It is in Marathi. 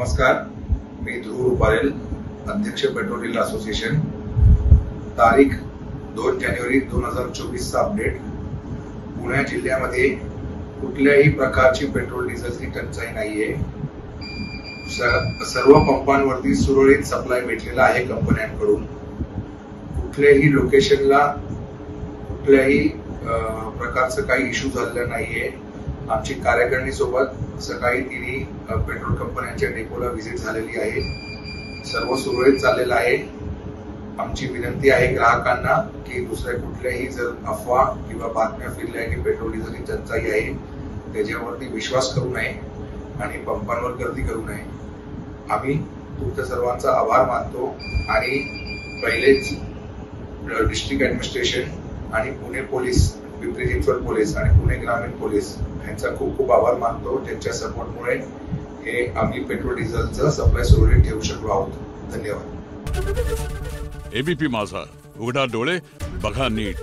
नमस्कार, मी ध्रुव रुपारेल, अध्यक्ष पेट्रोल डीलर असोसिएशन। तारीख 2 जानेवारी 2024 चा अपडेट। पुणे जिल्ह्यामध्ये कुठल्याही प्रकारची पेट्रोल डिझेलची टंचाई नाहीये। सर्व पंपांवरती सुरळीत सप्लाय भेटलेला आहे कंपन्यांकडून। कुठल्याही लोकेशनला कुठल्याही प्रकारचं काही इश्यू झालेला नाहीये। आमची कार्यकारिणी सोबत सकाळी तिन्ही पेट्रोल कंपन्यांच्या डेपोला व्हिजिट झालेली आहे। सर्व सुरळीत चाललेलं आहे। आमची विनंती आहे ग्राहकांना की दुसऱ्या कुठल्याही जर अफवा किंवा बातम्या फिरल्या की पेट्रोल डिझेलची टंचाई आहे त्याच्यावरती विश्वास करू नये आणि पंपांवर गर्दी करू नये। आम्ही तुमच्या सर्वांचा आभार मानतो आणि पहिलेच डिस्ट्रिक्ट ऍडमिनिस्ट्रेशन आणि पुणे पोलीस, पिंपरी चिंचवड पोलीस आणि पुणे ग्रामीण पोलीस यांचा खूप खूप आभार मानतो। त्यांच्या सपोर्टमुळे हे आम्ही पेट्रोल डिझेलचं सप्लाय सुरळीत ठेवू शकलो आहोत। धन्यवाद। एबीपी माझा, उघडा डोळे बघा नीट।